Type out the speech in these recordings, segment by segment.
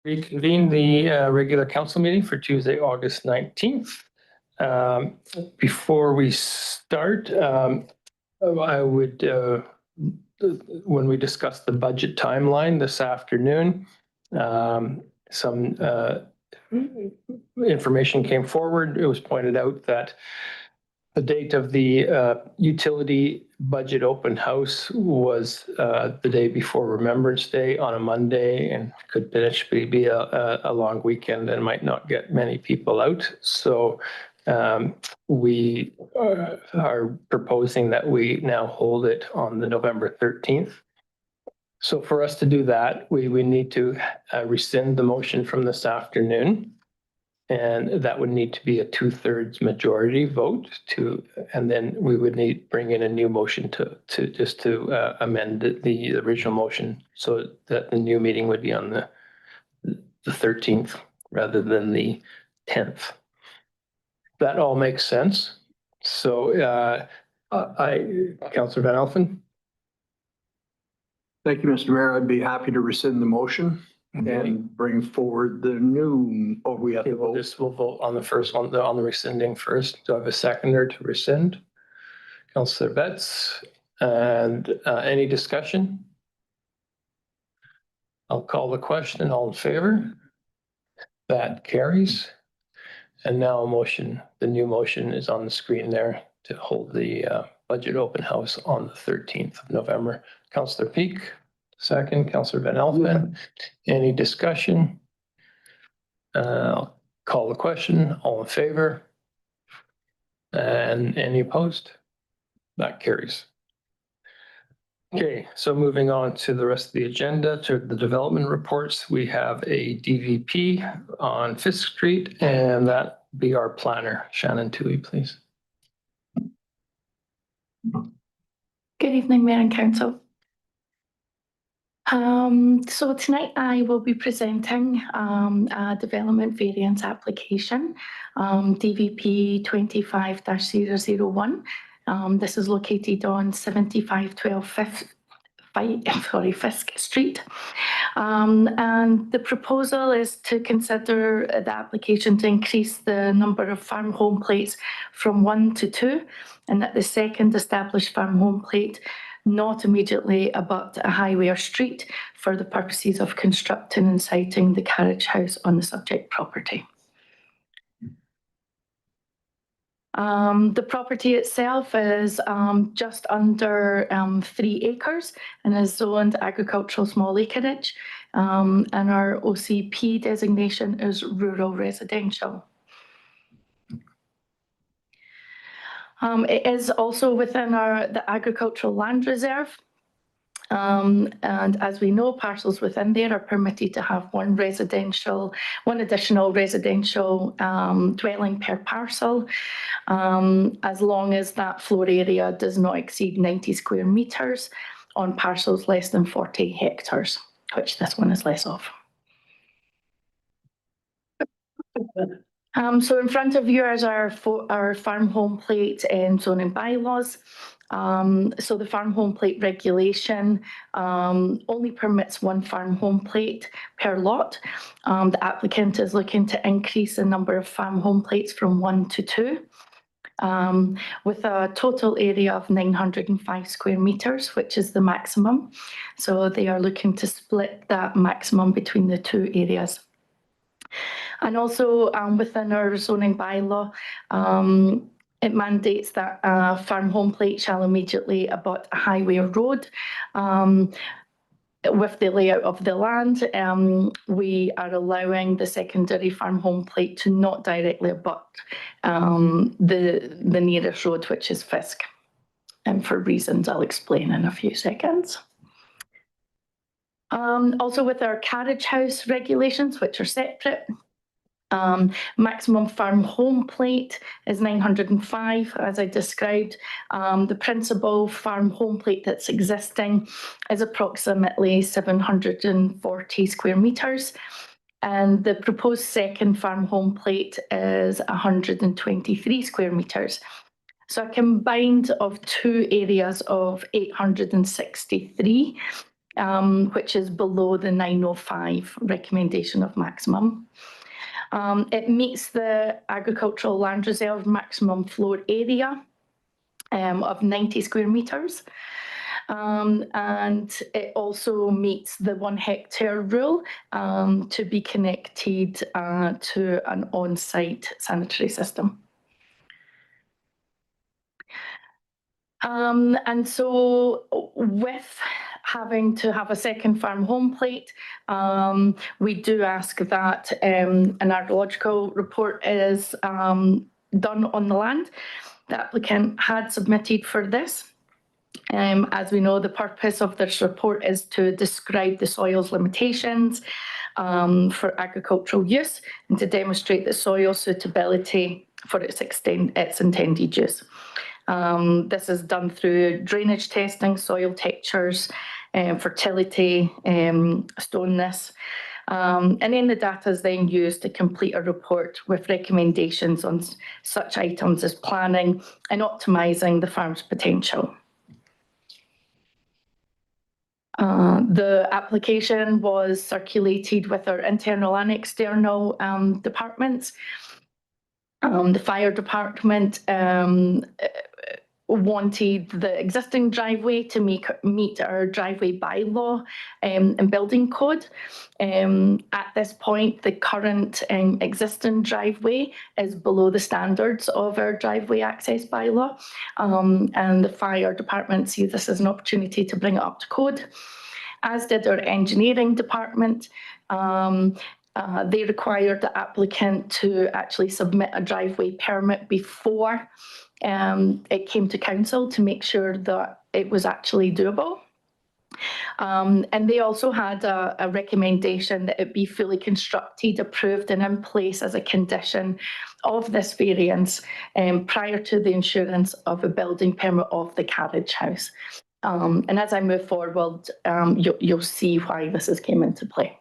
Reconvene the regular council meeting for Tuesday, August 19th. Before we start, I would, when we discuss the budget timeline this afternoon, some information came forward. It was pointed out that the date of the utility budget open house was the day before Remembrance Day on a Monday, and could potentially be a long weekend and might not get many people out. So we are proposing that we now hold it on the November 13th. So for us to do that, we need to rescind the motion from this afternoon. And that would need to be a 2/3 majority vote and then we would need bring in a new motion to amend the original motion so that the new meeting would be on the 13th rather than the 10th. That all makes sense. So Councillor Van Alphen. Thank you, Mr. Mayor. I'd be happy to rescind the motion. And bring forward the new, we have to vote. We'll vote on the first one, on the rescinding first. Do I have a seconder to rescind? Councillor Betts. And any discussion? I'll call the question. All in favor? That carries. And now the new motion is on the screen there to hold the budget open house on the 13th of November. Councillor Peak. Second, Councillor Van Alphen. Any discussion? I'll call the question. All in favor? And any opposed? That carries. Okay, so moving on to the rest of the agenda, to the development reports. We have a DVP on Fisk Street, and that be our planner. Shannon Toohey, please. Good evening, Mayor and Council. So tonight I will be presenting a development variance application, DVP 25-001. This is located on 7512 Fisk Street. And the proposal is to consider the application to increase the number of farm home plates from 1 to 2, and that the second established farm home plate not immediately abut a highway or street for the purposes of constructing and siting the carriage house on the subject property. The property itself is just under 3 acres and is zoned agricultural small acreage, and our OCP designation is rural residential. It is also within the agricultural land reserve. And as we know, parcels within there are permitted to have one additional residential dwelling per parcel, as long as that floor area does not exceed 90 square meters on parcels less than 40 hectares, which this one is less of. So in front of you is our farm home plate and zoning bylaws. So the farm home plate regulation only permits one farm home plate per lot. The applicant is looking to increase the number of farm home plates from 1 to 2, with a total area of 905 square meters, which is the maximum. So they are looking to split that maximum between the two areas. And also within our zoning bylaw, it mandates that a farm home plate shall immediately abut a highway or road. With the layout of the land, we are allowing the secondary farm home plate to not directly abut the nearest road, which is Fisk, and for reasons I'll explain in a few seconds. Also with our carriage house regulations, which are separate, maximum farm home plate is 905, as I described. The principal farm home plate that's existing is approximately 740 square meters. And the proposed second farm home plate is 123 square meters. So a combined of two areas of 863. which is below the 905 recommendation of maximum. It meets the agricultural land reserve maximum floor area of 90 square metres. And it also meets the 1 hectare rule to be connected to an on-site sanitary system. And so with having to have a second farm home plate, we do ask that an archaeological report is done on the land. The applicant had submitted for this. As we know, the purpose of this report is to describe the soil's limitations for agricultural use and to demonstrate the soil suitability for its intended use. This is done through drainage testing, soil textures, fertility, stoneness. And then the data is then used to complete a report with recommendations on such items as planning and optimising the farm's potential. The application was circulated with our internal and external departments. The fire department wanted the existing driveway to meet our driveway bylaw and building code. At this point, the current existing driveway is below the standards of our driveway access bylaw, and the fire department sees this as an opportunity to bring it up to code, as did our engineering department. They required the applicant to actually submit a driveway permit before it came to council to make sure that it was actually doable. And they also had a recommendation that it be fully constructed, approved and in place as a condition of this variance prior to the issuance of a building permit of the carriage house. And as I move forward, you'll see why this has came into play.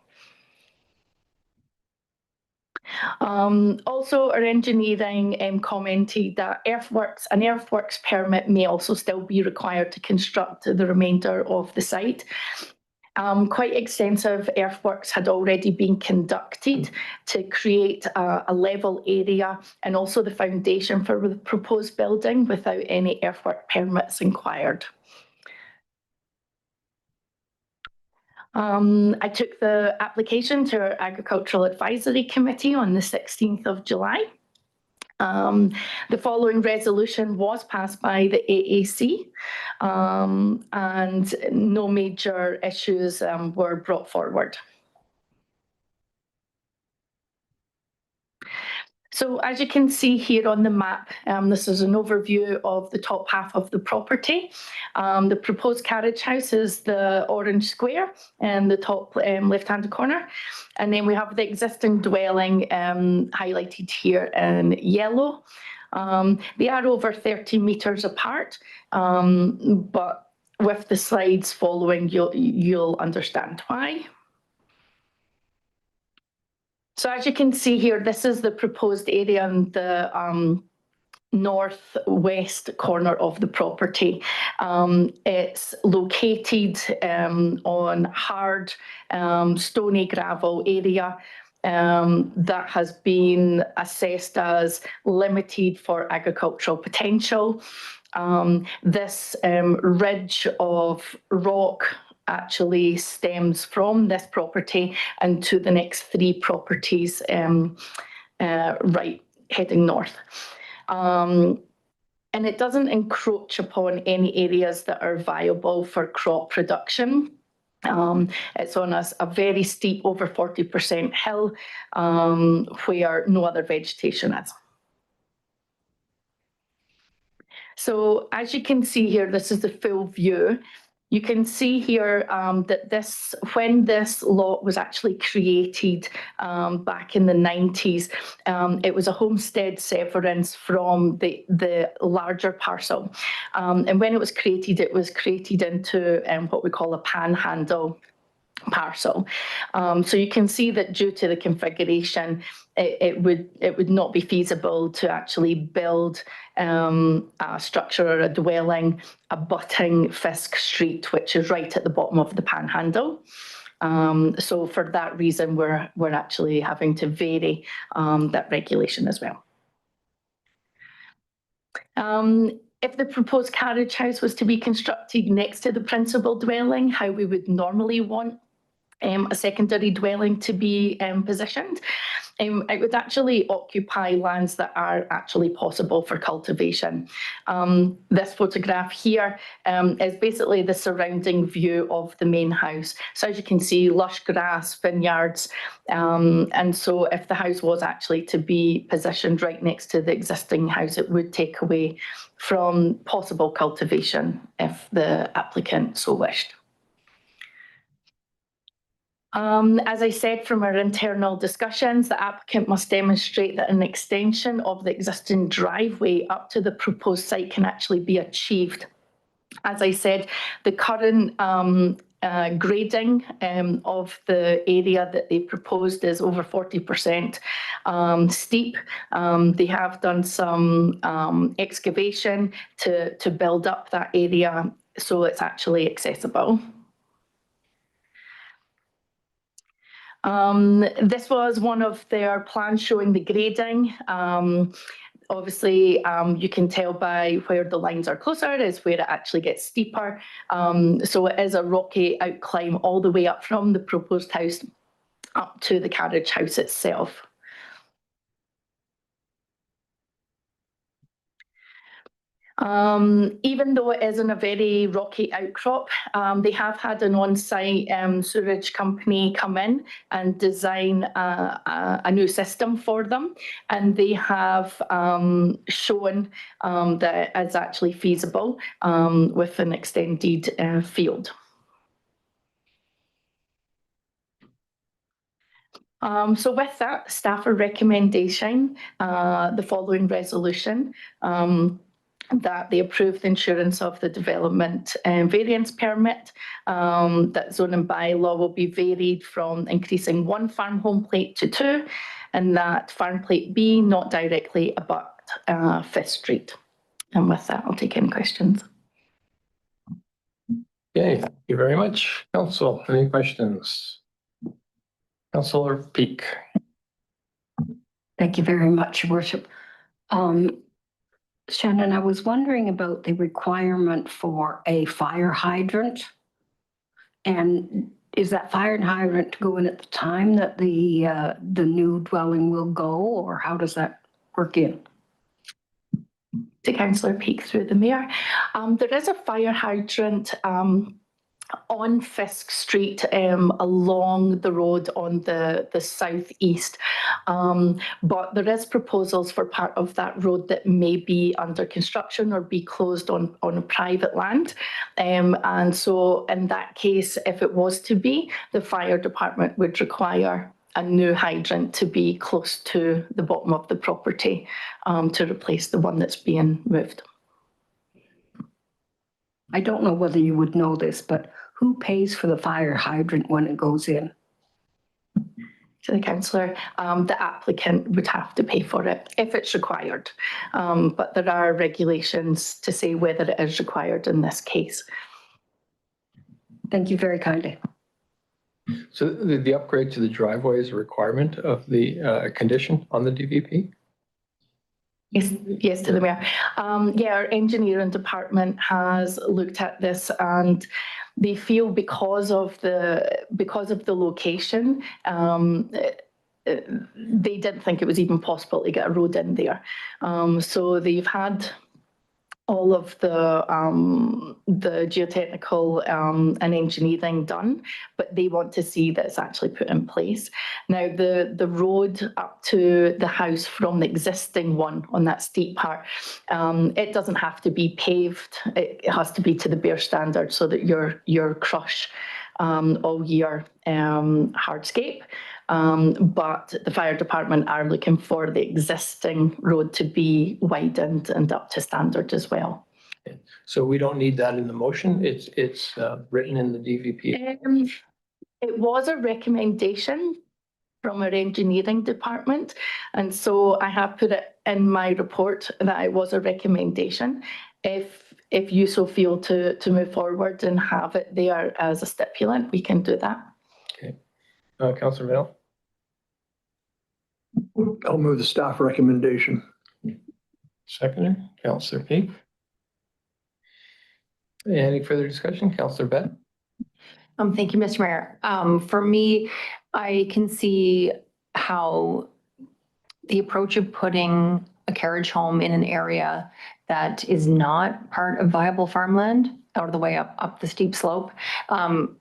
Also, our engineering commented that an earthworks permit may also still be required to construct the remainder of the site. Quite extensive earthworks had already been conducted to create a level area and also the foundation for the proposed building without any earthwork permits required. I took the application to our Agricultural Advisory Committee on the 16th of July. The following resolution was passed by the AAC, and no major issues were brought forward. So as you can see here on the map, this is an overview of the top half of the property. The proposed carriage house is the orange square in the top left-hand corner. And then we have the existing dwelling highlighted here in yellow. They are over 30 metres apart, but with the slides following, you'll understand why. So as you can see here, this is the proposed area in the northwest corner of the property. It's located on hard stony gravel area that has been assessed as limited for agricultural potential. This ridge of rock actually stems from this property and to the next 3 properties right heading north. And it doesn't encroach upon any areas that are viable for crop production. It's on a very steep, over 40% hill, where no other vegetation is. So as you can see here, this is the full view. You can see here that when this lot was actually created back in the 90s, it was a homestead severance from the larger parcel. And when it was created into what we call a panhandle parcel. So you can see that due to the configuration, it would not be feasible to actually build a structure or a dwelling abutting Fisk Street, which is right at the bottom of the Panhandle. So for that reason, we're actually having to vary that regulation as well. If the proposed carriage house was to be constructed next to the principal dwelling, how we would normally want a secondary dwelling to be positioned, it would actually occupy lands that are actually possible for cultivation. This photograph here is basically the surrounding view of the main house. So as you can see, lush grass, vineyards, and so if the house was actually to be positioned right next to the existing house, it would take away from possible cultivation if the applicant so wished. As I said, from our internal discussions, the applicant must demonstrate that an extension of the existing driveway up to the proposed site can actually be achieved. As I said, the current grading of the area that they proposed is over 40% steep. They have done some excavation to build up that area so it's actually accessible. This was one of their plans showing the grading. Obviously, you can tell by where the lines are closer is where it actually gets steeper. So it is a rocky outclimb all the way up from the proposed house up to the carriage house itself. Even though it is in a very rocky outcrop, they have had an on-site sewerage company come in and design a new system for them, and they have shown that it is actually feasible with an extended field. So with that, staff are recommending the following resolution. That they approve the insurance of the development variance permit, that zoning bylaw will be varied from increasing 1 farm home plate to 2, and that farm plate B not directly abut Fisk Street. And with that, I'll take any questions. Okay, thank you very much. Council, any questions? Councillor Peak. Thank you very much, Your Worship. Shannon, I was wondering about the requirement for a fire hydrant. And is that fire hydrant going at the time that the new dwelling will go, or how does that work in? To Councillor Peak through the mayor. There is a fire hydrant on Fisk Street along the road on the southeast, but there is proposals for part of that road that may be under construction or be closed on a private land, and so in that case, if it was to be, the fire department would require a new hydrant to be close to the bottom of the property to replace the one that's being moved. I don't know whether you would know this, but who pays for the fire hydrant when it goes in? To the councillor, the applicant would have to pay for it if it's required. But there are regulations to say whether it is required in this case. Thank you very kindly. So the upgrade to the driveway is a requirement of the condition on the DVP? Yes, to the mayor. Yeah, our engineering department has looked at this, and they feel because of the location, they didn't think it was even possible to get a road in there. So they've had all of the geotechnical and engineering done, but they want to see that it's actually put in place. Now, the road up to the house from the existing one on that steep part, it doesn't have to be paved. It has to be to the bare standard so that your crush all year hardscape. But the fire department are looking for the existing road to be widened and up to standard as well. So we don't need that in the motion. It's written in the DVP. It was a recommendation from our engineering department. And so I have put it in my report that it was a recommendation. If you so feel to move forward and have it there as a stipulant, we can do that. Okay. Councillor Middle? I'll move the staff recommendation. Seconder, Councillor Peak. Any further discussion? Councillor Bett? Thank you, Mr. Mayor. For me, I can see how the approach of putting a carriage home in an area that is not part of viable farmland out of the way up the steep slope.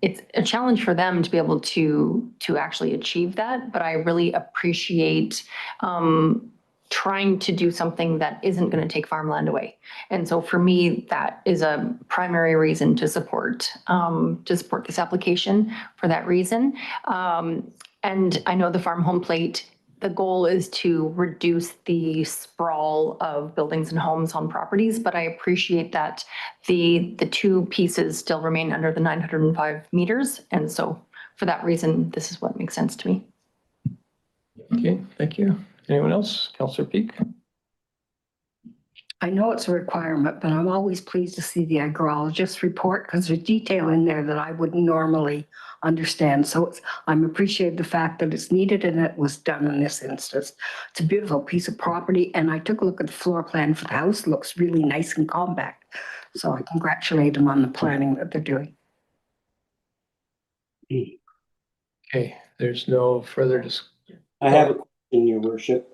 It's a challenge for them to be able to actually achieve that, but I really appreciate trying to do something that isn't going to take farmland away. And so for me, that is a primary reason to support this application for that reason. And I know the farm home plate, the goal is to reduce the sprawl of buildings and homes on properties, but I appreciate that the two pieces still remain under the 905 meters. And so for that reason, this is what makes sense to me. Okay, thank you. Anyone else? Councillor Peak? I know it's a requirement, but I'm always pleased to see the agrologist report because there's detail in there that I wouldn't normally understand. So I'm appreciative of the fact that it's needed and it was done in this instance. It's a beautiful piece of property, and I took a look at the floor plan for the house. It looks really nice and compact. So I congratulate them on the planning that they're doing. Okay, there's no further I have a question, Your Worship.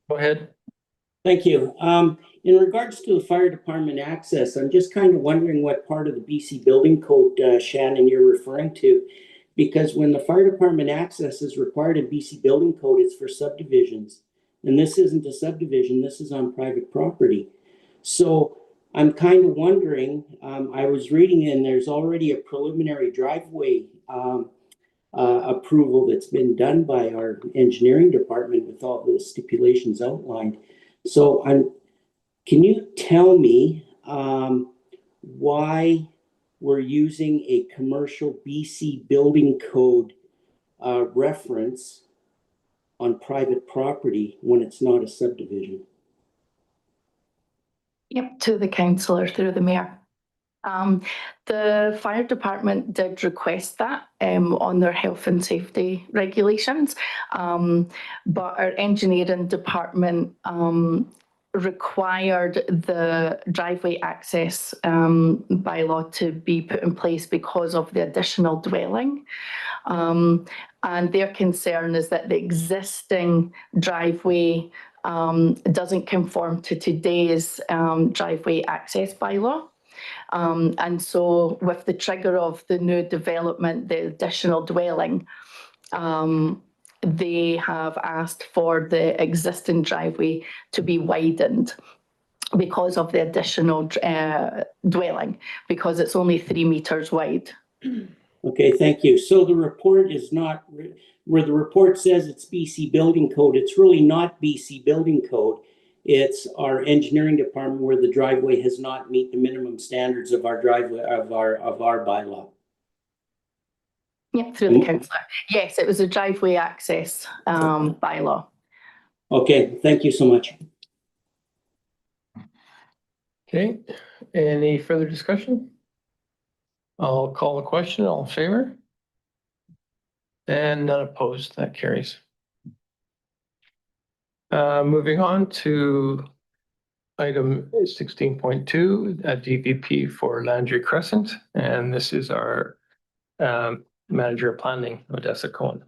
Go ahead. Thank you. In regards to the fire department access, I'm just kind of wondering what part of the BC Building Code, Shannon, you're referring to. Because when the fire department access is required in BC Building Code, it's for subdivisions. And this isn't a subdivision, this is on private property. So I'm kind of wondering, I was reading and there's already a preliminary driveway approval that's been done by our engineering department with all the stipulations outlined. So can you tell me why we're using a commercial BC Building Code reference on private property when it's not a subdivision? Yep, to the councillor through the mayor. The fire department did request that on their health and safety regulations, but our engineering department required the driveway access bylaw to be put in place because of the additional dwelling. And their concern is that the existing driveway doesn't conform to today's driveway access bylaw. And so with the trigger of the new development, the additional dwelling, they have asked for the existing driveway to be widened because of the additional dwelling, because it's only 3 meters wide. Okay, thank you. So the report is not, where the report says it's BC Building Code, it's really not BC Building Code. It's our engineering department where the driveway has not met the minimum standards of our driveway, of our bylaw. Yeah, through the councillor. Yes, it was a driveway access bylaw. Okay, thank you so much. Okay, any further discussion? I'll call the question. All in favor? And none opposed. That carries. Moving on to item 16.2, a DVP for Landry Crescent. And this is our Manager of Planning, Odessa Cohen.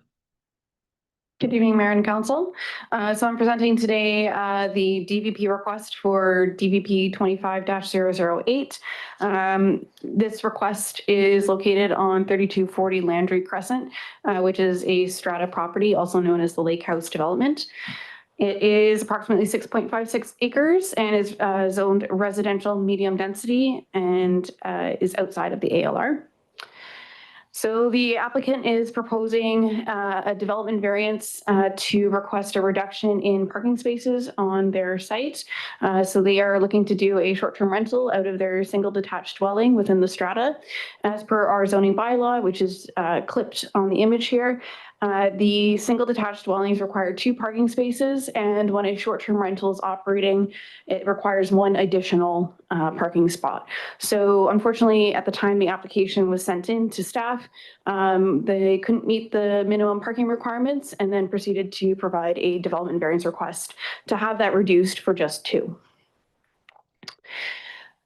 Good evening, Mayor and Council. So I'm presenting today the DVP request for DVP 25-008. This request is located on 3240 Landry Crescent, which is a strata property, also known as the Lake House Development. It is approximately 6.56 acres and is zoned residential medium density and is outside of the ALR. So the applicant is proposing a development variance to request a reduction in parking spaces on their site. So they are looking to do a short-term rental out of their single detached dwelling within the strata. As per our zoning bylaw, which is clipped on the image here, The single detached dwellings require 2 parking spaces, and when a short-term rental is operating, it requires 1 additional parking spot. So unfortunately, at the time the application was sent in to staff, they couldn't meet the minimum parking requirements and then proceeded to provide a development variance request to have that reduced for just 2.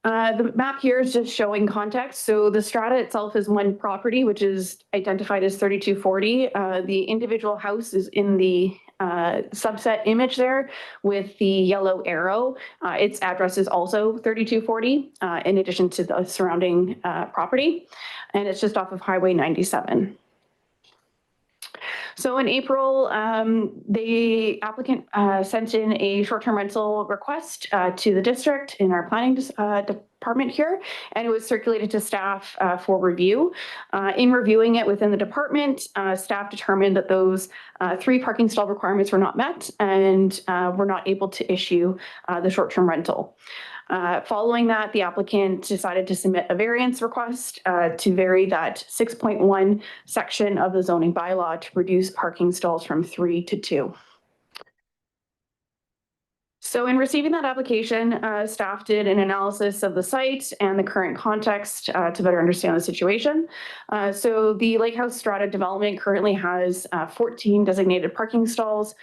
The map here is just showing context. So the strata itself is 1 property, which is identified as 3240. The individual house is in the subset image there with the yellow arrow. Its address is also 3240 in addition to the surrounding property. And it's just off of Highway 97. So in April, the applicant sent in a short-term rental request to the district in our planning department here, and it was circulated to staff for review. In reviewing it within the department, staff determined that those 3 parking stall requirements were not met and were not able to issue the short-term rental. Following that, the applicant decided to submit a variance request to vary that 6.1 section of the zoning bylaw to reduce parking stalls from 3 to 2. So in receiving that application, staff did an analysis of the site and the current context to better understand the situation. So the Lake House Strata development currently has 14 designated parking stalls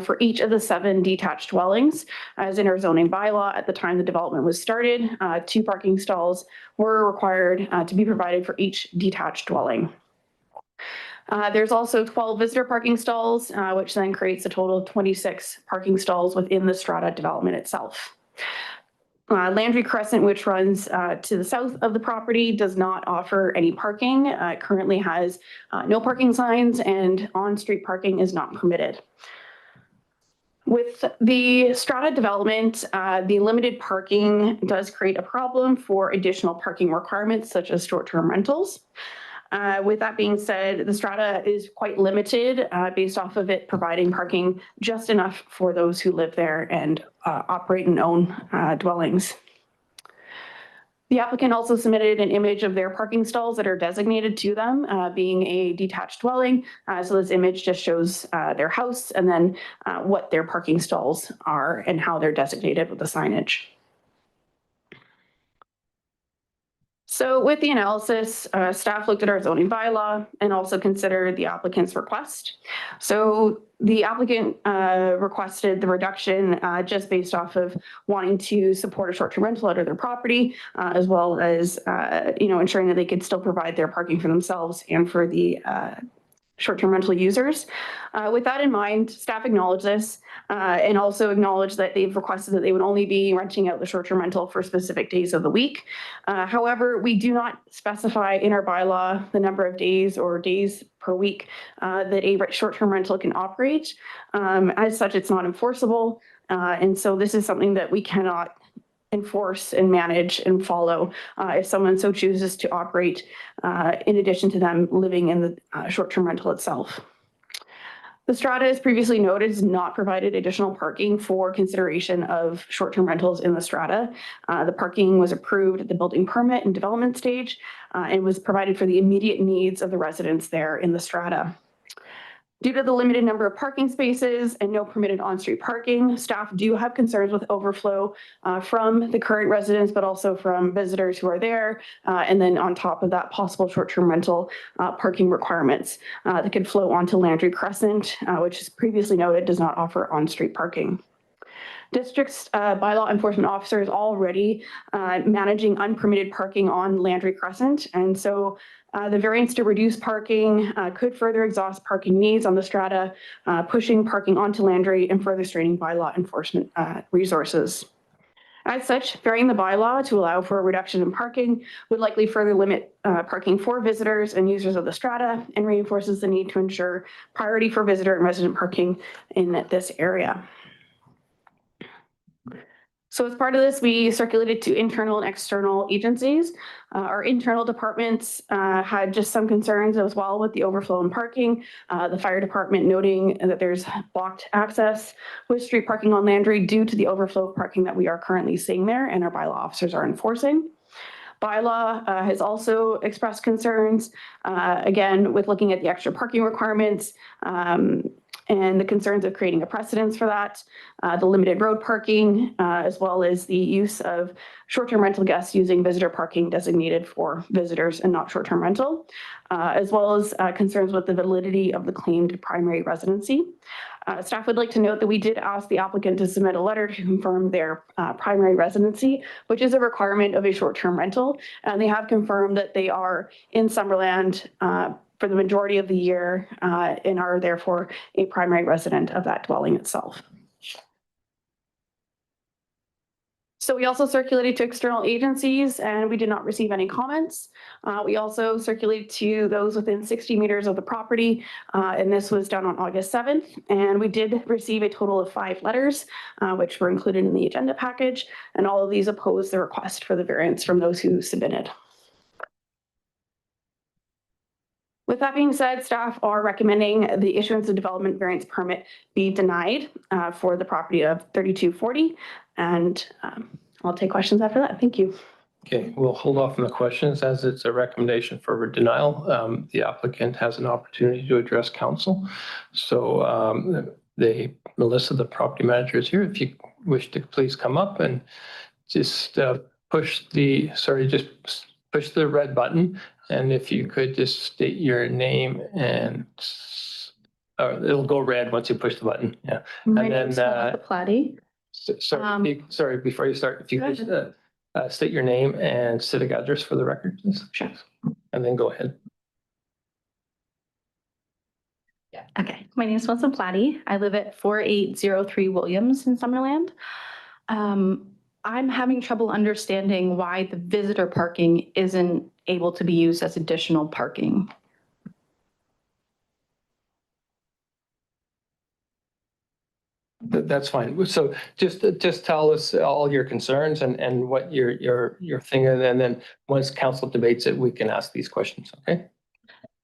for each of the 7 detached dwellings. As in our zoning bylaw, at the time the development was started, 2 parking stalls were required to be provided for each detached dwelling. There's also 12 visitor parking stalls, which then creates a total of 26 parking stalls within the strata development itself. Landry Crescent, which runs to the south of the property, does not offer any parking. It currently has no parking signs, and on-street parking is not permitted. With the strata development, the limited parking does create a problem for additional parking requirements, such as short-term rentals. With that being said, the strata is quite limited based off of it providing parking just enough for those who live there and operate and own dwellings. The applicant also submitted an image of their parking stalls that are designated to them, being a detached dwelling. So this image just shows their house and then what their parking stalls are and how they're designated with the signage. So with the analysis, staff looked at our zoning bylaw and also considered the applicant's request. So the applicant requested the reduction just based off of wanting to support a short-term rental out of their property, as well as ensuring that they could still provide their parking for themselves and for the short-term rental users. With that in mind, staff acknowledged this and also acknowledged that they've requested that they would only be renting out the short-term rental for specific days of the week. However, we do not specify in our bylaw the number of days or days per week that a short-term rental can operate. As such, it's not enforceable. And so this is something that we cannot enforce and manage and follow if someone so chooses to operate in addition to them living in the short-term rental itself. The strata, as previously noted, has not provided additional parking for consideration of short-term rentals in the strata. The parking was approved at the building permit and development stage and was provided for the immediate needs of the residents there in the strata. Due to the limited number of parking spaces and no permitted on-street parking, staff do have concerns with overflow from the current residents, but also from visitors who are there. And then on top of that, possible short-term rental parking requirements that could flow onto Landry Crescent, which is previously noted does not offer on-street parking. District's bylaw enforcement officer is already managing unpermitted parking on Landry Crescent. And so the variance to reduce parking could further exhaust parking needs on the strata, pushing parking onto Landry and further straining bylaw enforcement resources. As such, varying the bylaw to allow for a reduction in parking would likely further limit parking for visitors and users of the strata and reinforces the need to ensure priority for visitor and resident parking in this area. So as part of this, we circulated to internal and external agencies. Our internal departments had just some concerns as well with the overflow in parking. The fire department noting that there's blocked access with street parking on Landry due to the overflow of parking that we are currently seeing there and our bylaw officers are enforcing. bylaw has also expressed concerns, again, with looking at the extra parking requirements and the concerns of creating a precedence for that, the limited road parking, as well as the use of short-term rental guests using visitor parking designated for visitors and not short-term rental, as well as concerns with the validity of the claimed primary residency. Staff would like to note that we did ask the applicant to submit a letter to confirm their primary residency, which is a requirement of a short-term rental. And they have confirmed that they are in Summerland for the majority of the year and are therefore a primary resident of that dwelling itself. So we also circulated to external agencies and we did not receive any comments. We also circulated to those within 60 meters of the property, and this was done on August 7th. And we did receive a total of 5 letters, which were included in the agenda package, and all of these opposed the request for the variance from those who submitted. With that being said, staff are recommending the issuance of development variance permit be denied for the property of 3240. And I'll take questions after that. Thank you. Okay, we'll hold off on the questions as it's a recommendation for denial. The applicant has an opportunity to address council. So Melissa, the property manager, is here. If you wish to please come up and just push the red button. And if you could just state your name and it'll go red once you push the button. Yeah. My And name's then, Melissa Platty. Sorry, before you start, if you Go could state your name and civic address for the record, please. Sure. And then go ahead. Okay, my name is Melissa Platty. I live at 4803 Williams in Summerland. I'm having trouble understanding why the visitor parking isn't able to be used as additional parking. That's fine. So just tell us all your concerns and what your thing, and then once council debates it, we can ask these questions, okay?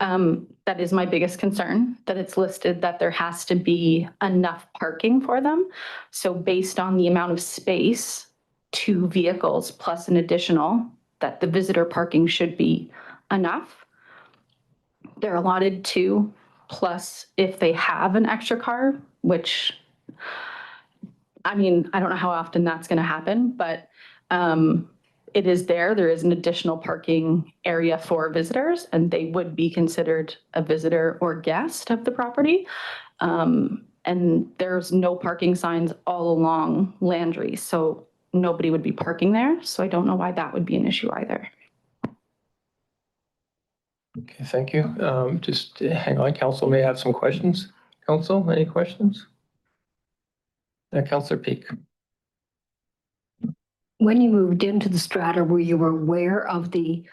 That is my biggest concern, that it's listed that there has to be enough parking for them. So based on the amount of space, 2 vehicles plus an additional, that the visitor parking should be enough. They're allotted 2, plus if they have an extra car, which, I mean, I don't know how often that's going to happen, but it is there. There is an additional parking area for visitors, and they would be considered a visitor or guest of the property. And there's no parking signs all along Landry, so nobody would be parking there. So I don't know why that would be an issue either. Okay, thank you. Just hang on, council may have some questions. Council, any questions? Councillor Peak. When you moved into the strata, were you aware of the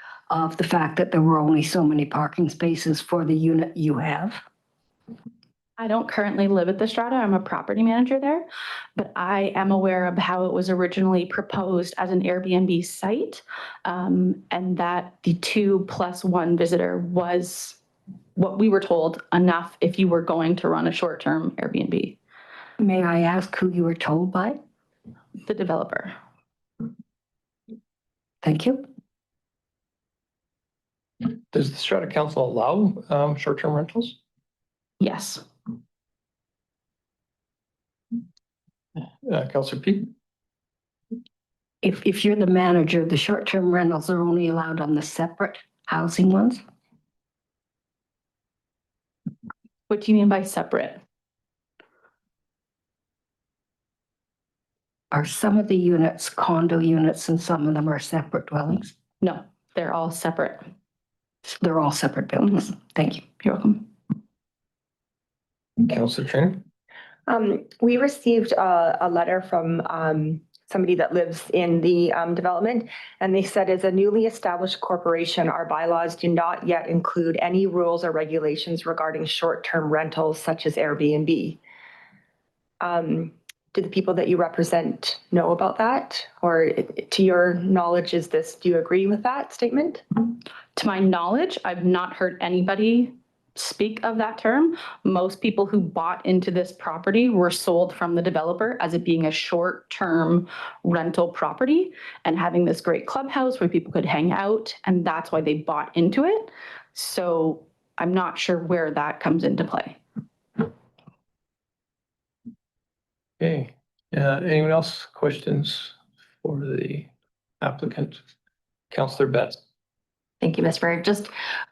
fact that there were only so many parking spaces for the unit you have? I don't currently live at the strata. I'm a property manager there, but I am aware of how it was originally proposed as an Airbnb site, and that the 2+1 visitor was what we were told enough if you were going to run a short-term Airbnb. May I ask who you were told by? The developer. Thank you. Does the strata council allow short-term rentals? Yes. Councillor Peak. If you're the manager, the short-term rentals are only allowed on the separate housing ones? What do you mean by separate? Are some of the units condo units and some of them are separate dwellings? No, they're all separate. They're all separate buildings. Thank you. You're welcome. Councillor Trainer. We received a letter from somebody that lives in the development, and they said, as a newly established corporation, our bylaws do not yet include any rules or regulations regarding short-term rentals such as Airbnb. Do the people that you represent know about that? Or to your knowledge, do you agree with that statement? To my knowledge, I've not heard anybody speak of that term. Most people who bought into this property were sold from the developer as it being a short-term rental property and having this great clubhouse where people could hang out, and that's why they bought into it. So I'm not sure where that comes into play. Okay, anyone else questions for the applicant? Councillor Betts. Thank you, Ms. Mayor. Just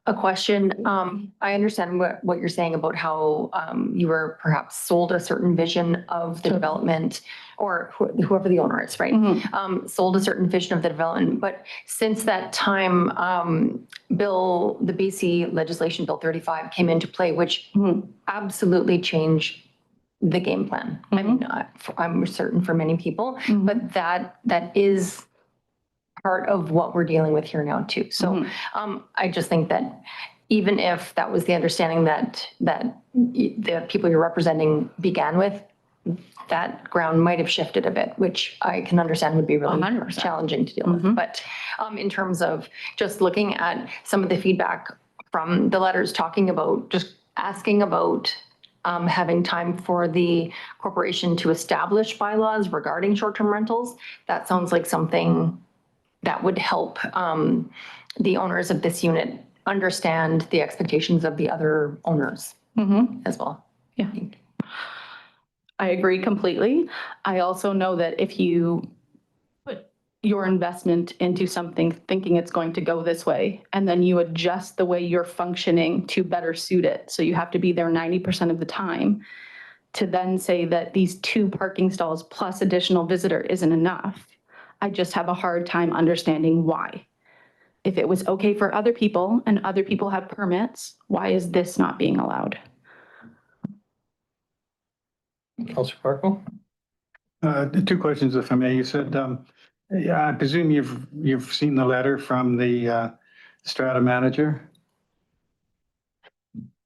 a question. I understand what you're saying about how you were perhaps sold a certain vision of the development, or whoever the owner is, right? Sold a certain vision of the development. But since that time, the BC legislation, Bill 35, came into play, which absolutely changed the game plan. I mean, I'm certain for many people, but that is part of what we're dealing with here now too. So I just think that even if that was the understanding that the people you're representing began with, that ground might have shifted a bit, which I can understand would be really 100%. challenging to deal with. But in terms of just looking at some of the feedback from the letters talking about, just asking about having time for the corporation to establish bylaws regarding short-term rentals, that sounds like something that would help the owners of this unit understand the expectations of the other owners as well. Yeah. I agree completely. I also know that if you put your investment into something thinking it's going to go this way, and then you adjust the way you're functioning to better suit it, so you have to be there 90% of the time, to then say that these 2 parking stalls plus additional visitor isn't enough, I just have a hard time understanding why. If it was okay for other people and other people have permits, why is this not being allowed? Councillor Barkle. 2 questions, if I may. You said, yeah, I presume you've seen the letter from the strata manager.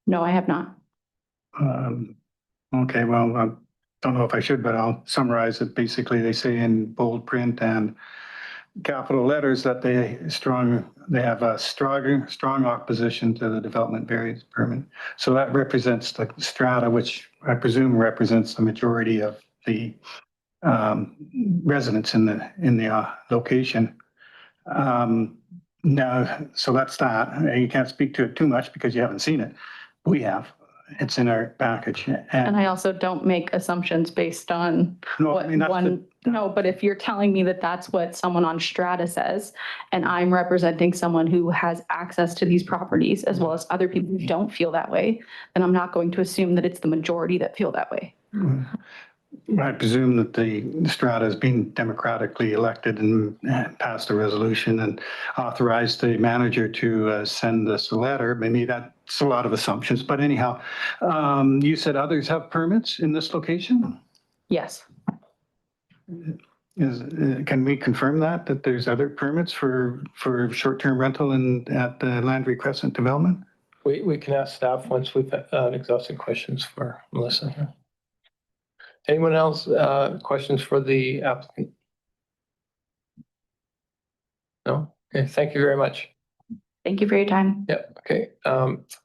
No, I have not. Okay, well, I don't know if I should, but I'll summarize it. Basically, they say in bold print and capital letters that they have a strong opposition to the development variance permit. So that represents the strata, which I presume represents the majority of the residents in the location. Now, so that's that. You can't speak to it too much because you haven't seen it. We have. It's in our package. And I also don't make assumptions based on No, I mean, no, but if you're telling me that that's what someone on Strata says, and I'm representing someone who has access to these properties as well as other people who don't feel that way, then I'm not going to assume that it's the majority that feel that way. I presume that the strata has been democratically elected and passed a resolution and authorized the manager to send us a letter. Maybe that's a lot of assumptions, but anyhow, you said others have permits in this location? Yes. Can we confirm that there's other permits for short-term rental at the Landry Crescent development? We can ask staff once we've exhausted questions for Melissa. Anyone else questions for the applicant? No? Okay, thank you very much. Thank you for your time. Yep, okay.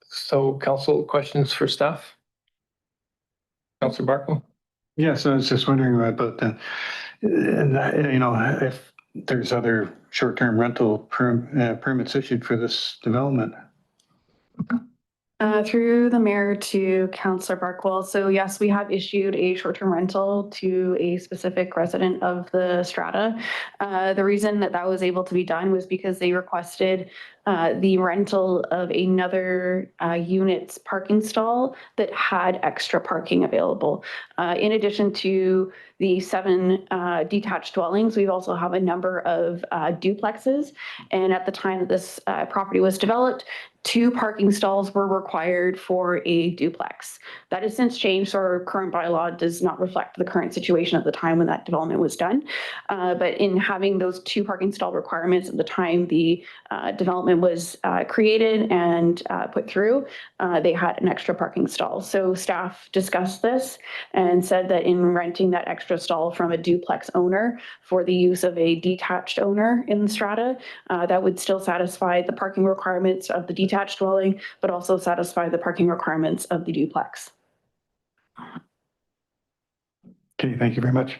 So council questions for staff? Councillor Barkle? Yes, I was just wondering about the, if there's other short-term rental permits issued for this development. Through the mayor to Councillor Barkwell. So yes, we have issued a short-term rental to a specific resident of the strata. The reason that was able to be done was because they requested the rental of another unit's parking stall that had extra parking available. In addition to the 7 detached dwellings, we also have a number of duplexes. And at the time that this property was developed, 2 parking stalls were required for a duplex. That has since changed, so our current bylaw does not reflect the current situation at the time when that development was done. But in having those 2 parking stall requirements at the time the development was created and put through, they had an extra parking stall. So staff discussed this and said that in renting that extra stall from a duplex owner for the use of a detached owner in the strata, that would still satisfy the parking requirements of the detached detached dwelling, but also satisfy the parking requirements of the duplex. Okay, thank you very much.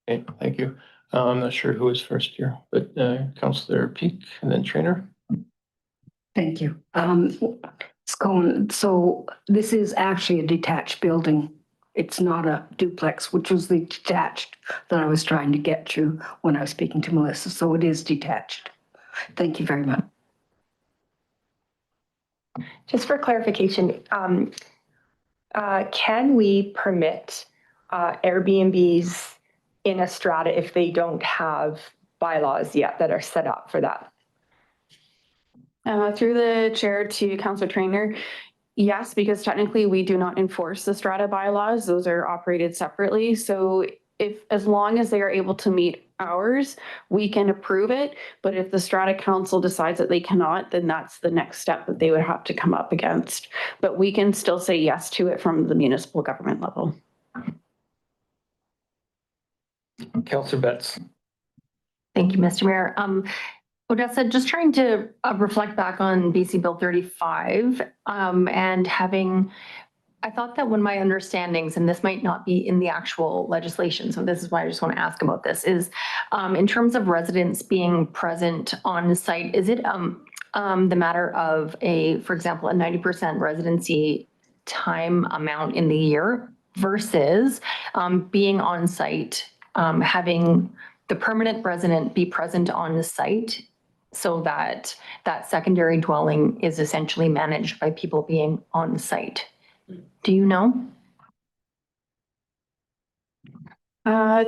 Okay, thank you. I'm not sure who was first here, but Councillor Peak and then Trainer. Thank you. So this is actually a detached building. It's not a duplex, which was the detached that I was trying to get to when I was speaking to Melissa. So it is detached. Thank you very much. Just for clarification, can we permit Airbnbs in a strata if they don't have bylaws yet that are set up for that? Through the chair to Councillor Trainer, yes, because technically we do not enforce the strata bylaws. Those are operated separately. So as long as they are able to meet ours, we can approve it. But if the strata council decides that they cannot, then that's the next step that they would have to come up against. But we can still say yes to it from the municipal government level. Councillor Betts. Thank you, Mr. Mayor. Odessa, just trying to reflect back on BC Bill 35 and I thought that when my understandings, and this might not be in the actual legislation, so this is why I just want to ask about this, is in terms of residents being present on site, is it the matter of for example, a 90% residency time amount in the year versus being on site, having the permanent resident be present on the site so that that secondary dwelling is essentially managed by people being on site? Do you know?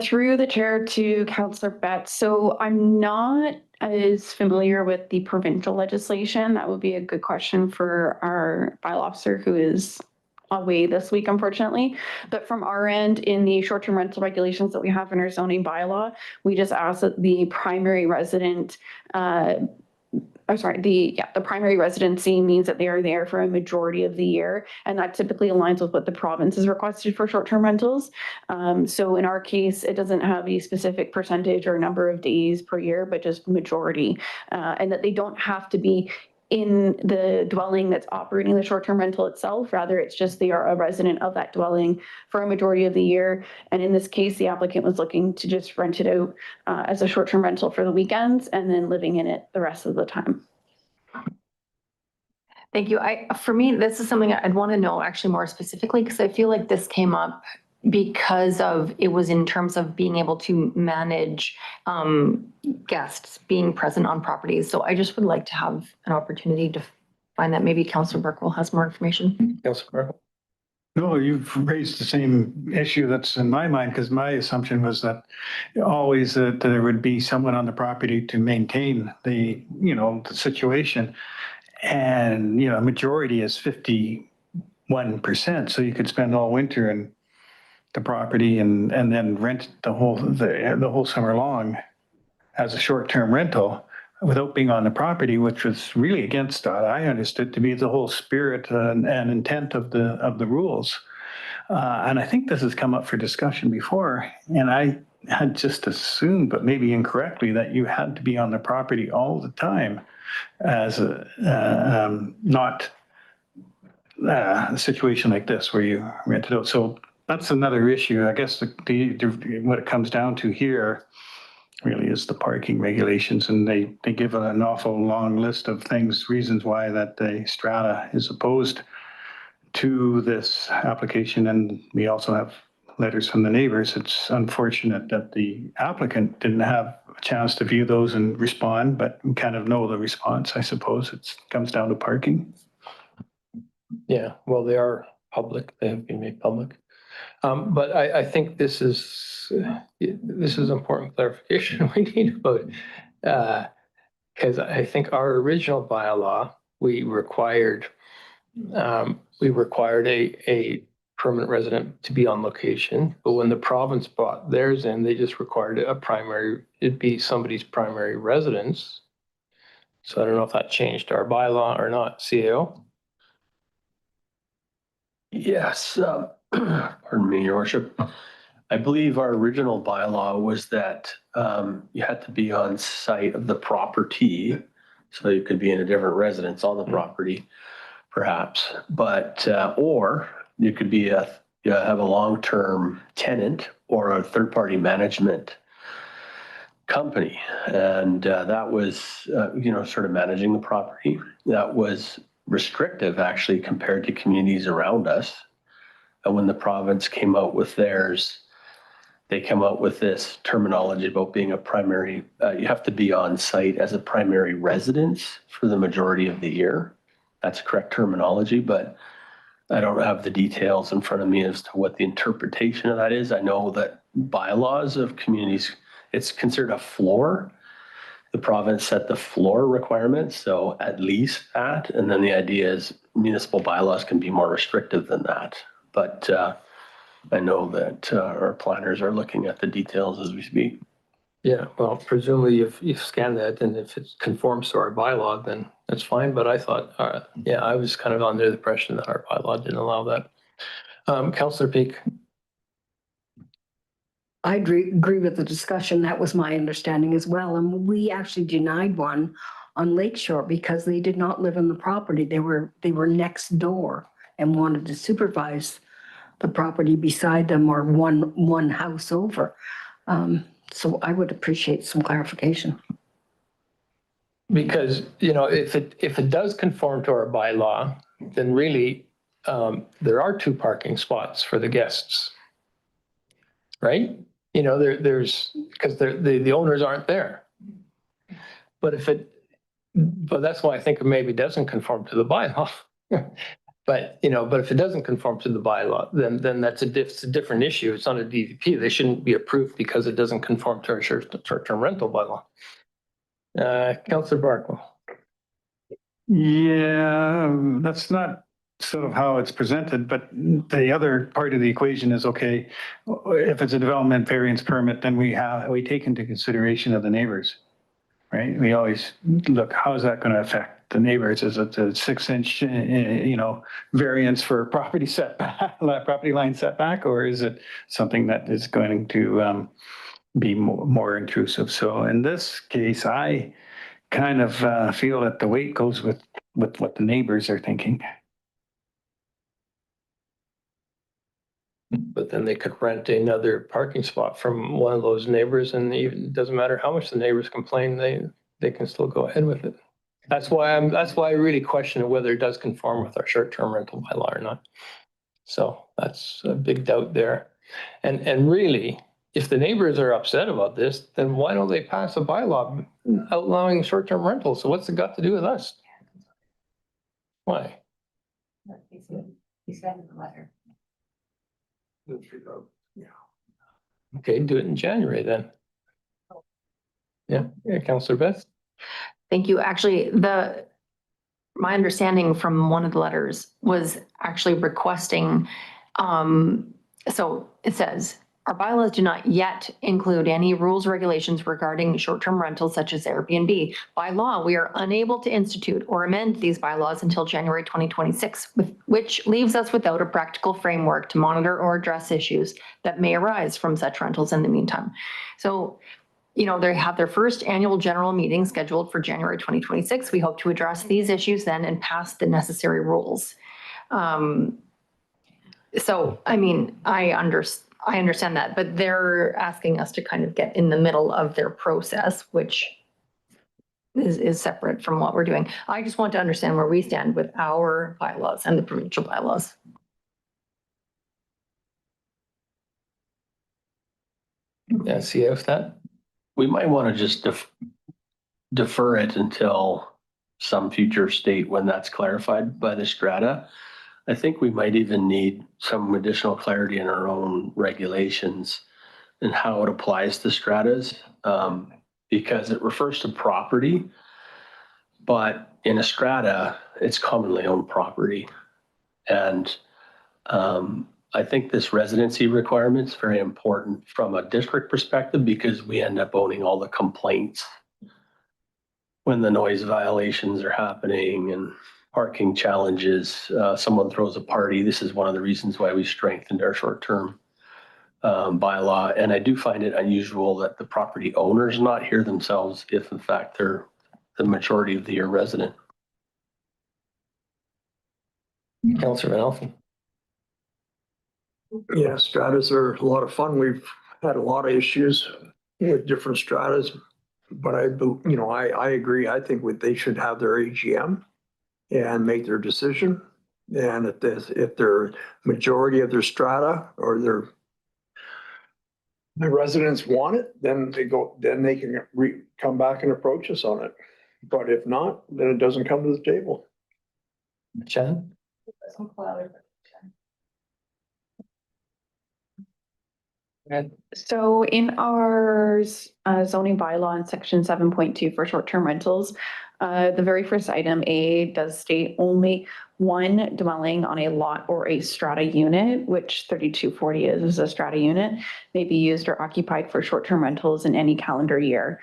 Through the chair to Councillor Betts. So I'm not as familiar with the provincial legislation. That would be a good question for our bylaw officer who is away this week, unfortunately. But from our end, in the short-term rental regulations that we have in our zoning bylaw, we just ask that the primary resident the primary residency means that they are there for a majority of the year, and that typically aligns with what the province has requested for short-term rentals. So in our case, it doesn't have a specific percentage or number of days per year, but just majority, and that they don't have to be in the dwelling that's operating the short-term rental itself. Rather, it's just they are a resident of that dwelling for a majority of the year. And in this case, the applicant was looking to just rent it out as a short-term rental for the weekends and then living in it the rest of the time. Thank you. For me, this is something I'd want to know actually more specifically, because I feel like this came up because it was in terms of being able to manage guests being present on properties. So I just would like to have an opportunity to find that. Maybe Councillor Burkeville has more information. Councillor Burkeville. No, you've raised the same issue that's in my mind, because my assumption was that always that there would be someone on the property to maintain the situation. And, majority is 51%. So you could spend all winter in the property and then rent the whole summer long as a short-term rental without being on the property, which was really against that. I understood to be the whole spirit and intent of the rules. And I think this has come up for discussion before, and I had just assumed, but maybe incorrectly, that you had to be on the property all the time as not a situation like this where you rent it out. So that's another issue. I guess what it comes down to here really is the parking regulations, and they give an awful long list of reasons why that the strata is opposed to this application. And we also have letters from the neighbors. It's unfortunate that the applicant didn't have a chance to view those and respond, but we kind of know the response, I suppose. It comes down to parking. Yeah, well, they are public. They have been made public. But I think this is important clarification we need about, because I think our original bylaw, we required a permanent resident to be on location, but when the province brought theirs in, they just required it'd be somebody's primary residence. So I don't know if that changed our bylaw or not. CAO? Yes, pardon me, Your Worship. I believe our original bylaw was that you had to be on site of the property So you could be in a different residence on the property, perhaps. But, or you could be you have a long-term tenant or a third-party management company. And that was, sort of managing the property. That was restrictive, actually, compared to communities around us. And when the province came out with theirs, they come out with this terminology about being a primary, you have to be on site as a primary residence for the majority of the year. That's correct terminology, but I don't have the details in front of me as to what the interpretation of that is. I know that bylaws of communities, it's considered a floor. The province set the floor requirements, so at least that. And then the idea is municipal bylaws can be more restrictive than that. But I know that our planners are looking at the details as we speak. Yeah, well, presumably if you scan that and if it conforms to our bylaw, then that's fine. But I thought, I was kind of under the impression that our bylaw didn't allow that. Councillor Peak. I agree with the discussion. That was my understanding as well. And we actually denied one on Lakeshore because they did not live in the property. They were next door and wanted to supervise the property beside them or one house over. So I would appreciate some clarification. Because, if it does conform to our bylaw, then really, there are 2 parking spots for the guests. Right? There's, because the owners aren't there. But that's why I think it maybe doesn't conform to the bylaw. But if it doesn't conform to the bylaw, then that's it's a different issue. It's not a DVP. They shouldn't be approved because it doesn't conform to our short-term rental bylaw. Councillor Barkwell. Yeah, that's not sort of how it's presented, but the other part of the equation is, okay, if it's a development variance permit, then we take into consideration of the neighbors, right? We always look, how is that going to affect the neighbors? Is it a 6-inch, variance for property line setback, or is it something that is going to be more intrusive? So in this case, I kind of feel that the weight goes with what the neighbors are thinking. But then they could rent another parking spot from one of those neighbors, and even it doesn't matter how much the neighbors complain, they can still go ahead with it. That's why I really question whether it does conform with our short-term rental bylaw or not. So that's a big doubt there. And really, if the neighbors are upset about this, then why don't they pass a bylaw outlawing short-term rentals? So what's it got to do with us? Why? He said in the letter. Okay, do it in January then. Yeah, Councillor Beth. Thank you. Actually, my understanding from one of the letters was actually requesting, so it says, our bylaws do not yet include any rules, regulations regarding short-term rentals such as Airbnb. By law, we are unable to institute or amend these bylaws until January 2026, which leaves us without a practical framework to monitor or address issues that may arise from such rentals in the meantime. So, they have their first annual general meeting scheduled for January 2026. We hope to address these issues then and pass the necessary rules. So, I understand that, but they're asking us to kind of get in the middle of their process, which is separate from what we're doing. I just want to understand where we stand with our bylaws and the provincial bylaws. Yeah, see if that. We might want to just defer it until some future state when that's clarified by the strata. I think we might even need some additional clarity in our own regulations and how it applies to stratas, because it refers to property, but in a strata, it's commonly owned property. And I think this residency requirement is very important from a district perspective because we end up owning all the complaints when the noise violations are happening and parking challenges. Someone throws a party. This is one of the reasons why we strengthened our short-term bylaw. And I do find it unusual that the property owners not hear themselves if in fact they're the majority of the resident. Councillor Van Elfen. Yeah, stratas are a lot of fun. We've had a lot of issues with different stratas. But I agree. I think they should have their AGM and make their decision. And if their majority of their strata or the residents want it, then they can come back and approach us on it. But if not, then it doesn't come to the table. Jen? So in our zoning bylaw in section 7.2 for short-term rentals, the very first item A does state only one dwelling on a lot or a strata unit, which 3240 is a strata unit, may be used or occupied for short-term rentals in any calendar year.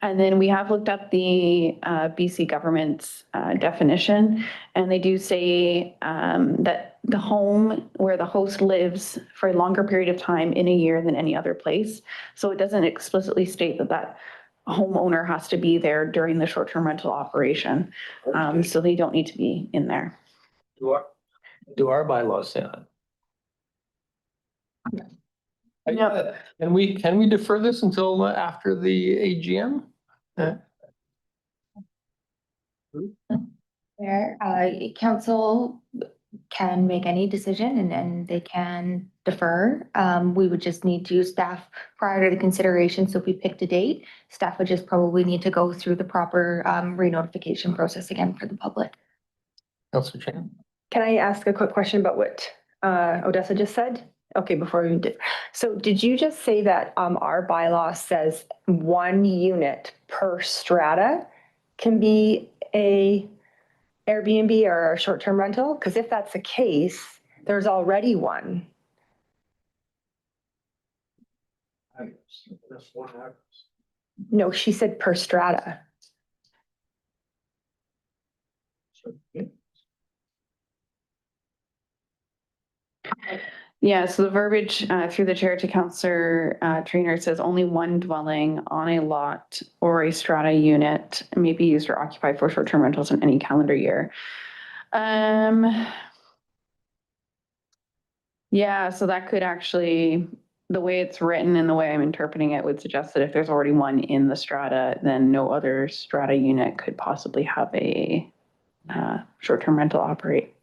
And then we have looked up the BC government's definition, and they do say that the home where the host lives for a longer period of time in a year than any other place. So it doesn't explicitly state that homeowner has to be there during the short-term rental operation. So they don't need to be in there. Do our bylaws say that? No. Can we defer this until after the AGM? Where council can make any decision and they can defer. We would just need to staff prior to the consideration. So if we picked a date, staff would just probably need to go through the proper re-notification process again for the public. Councillor Chan? Can I ask a quick question about what Odessa just said? Okay, before we did. So did you just say that our bylaw says 1 unit per strata can be a Airbnb or a short-term rental? Because if that's the case, there's already one. No, she said per strata. Yeah, so the verbiage through the chair to Councillor Trainer says only one dwelling on a lot or a strata unit may be used or occupied for short-term rentals in any calendar year. Yeah, so that could actually, the way it's written and the way I'm interpreting it would suggest that if there's already one in the strata, then no other strata unit could possibly have a short-term rental operate.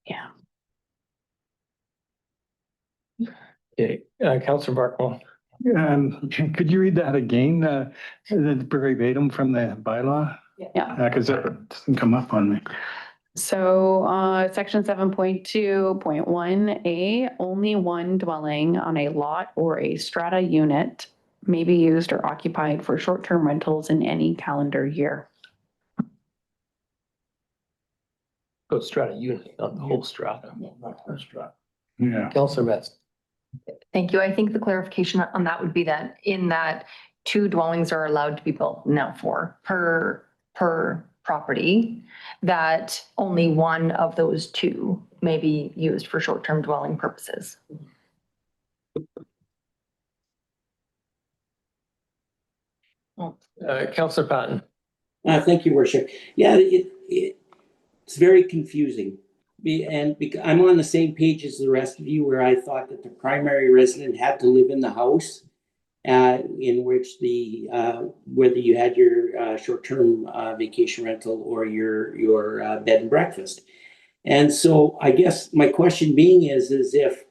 Yeah. Okay, Councillor Barkwell. Could you read that again, the verbatim from the bylaw? Yeah. Because that doesn't come up on me. So section 7.2.1A, only one dwelling on a lot or a strata unit may be used or occupied for short-term rentals in any calendar year. Go strata unit, not the whole strata. Yeah. Councillor Metz. Thank you. I think the clarification on that would be that in that 2 dwellings are allowed to be built now per property, that only one of those 2 may be used for short-term dwelling purposes. Councillor Patton. Thank you, Worship. Yeah, it's very confusing. And I'm on the same page as the rest of you, where I thought that the primary resident had to live in the house in which whether you had your short-term vacation rental or your bed and breakfast. And so I guess my question being is if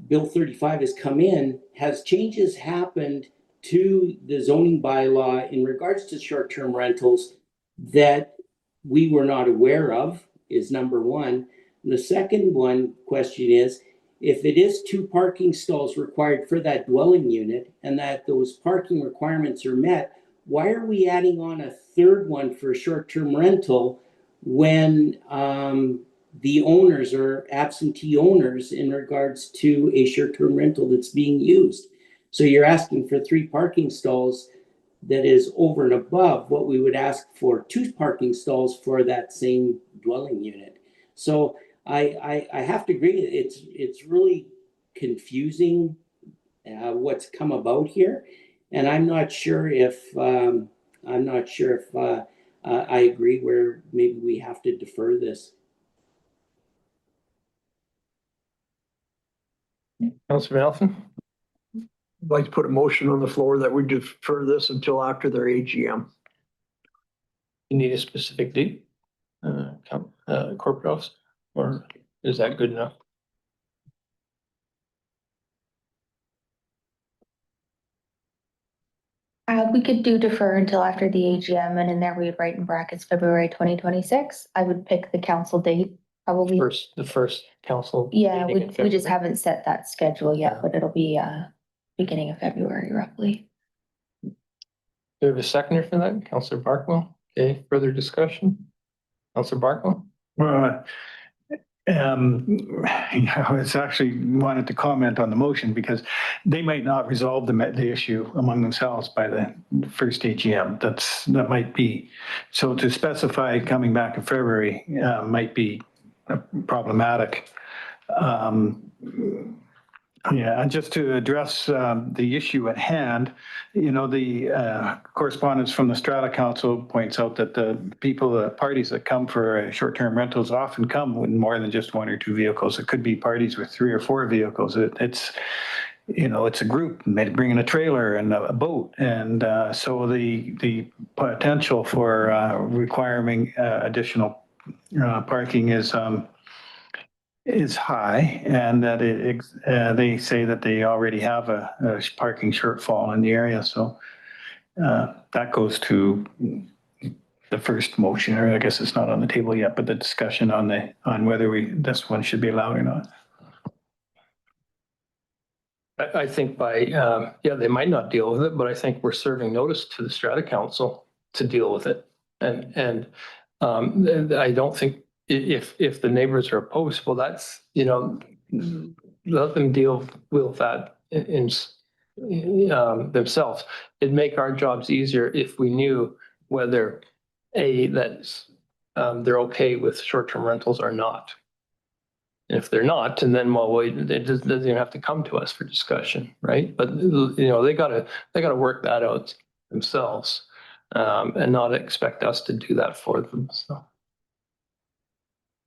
Bill 35 has come in, has changes happened to the zoning bylaw in regards to short-term rentals that we were not aware of, is number one. And the second question is, if it is 2 parking stalls required for that dwelling unit and that those parking requirements are met, why are we adding on a 3rd one for short-term rental when the owners are absentee owners in regards to a short-term rental that's being used? So you're asking for 3 parking stalls that is over and above what we would ask for 2 parking stalls for that same dwelling unit. So I have to agree, it's really confusing what's come about here. And I'm not sure if I agree where maybe we have to defer this. Councillor Nelson? I'd like to put a motion on the floor that we defer this until after their AGM. You need a specific date? Corporate office, or is that good enough? We could do defer until after the AGM, and in there we'd write in brackets February 2026. I would pick the council date, probably. The first council. Yeah, meeting in we just February. haven't set that schedule Yeah. yet, but it'll be beginning of February roughly. Do we have a seconder for that? Councillor Barkwell? Okay, further discussion? Councillor Barkwell? Well, I was actually wanted to comment on the motion because they might not resolve the issue among themselves by the first AGM. That might be. So to specify coming back in February might be problematic. Yeah, and just to address the issue at hand, the correspondence from the Strata Council points out that the parties that come for short-term rentals often come with more than just one or two vehicles. It could be parties with 3 or 4 vehicles. It's a group, bringing a trailer and a boat. And so the potential for requiring additional parking is high, and that they say that they already have a parking shortfall in the area. So that goes to the first motion, or I guess it's not on the table yet, but the discussion on whether this one should be allowed or not. I think they might not deal with it, but I think we're serving notice to the Strata Council to deal with it. And I don't think if the neighbors are opposed, well, that's, let them deal with that in themselves. It'd make our jobs easier if we knew whether that's they're okay with short-term rentals or not. And if they're not, and then it doesn't even have to come to us for discussion, right? But they gotta work that out themselves, and not expect us to do that for them. So,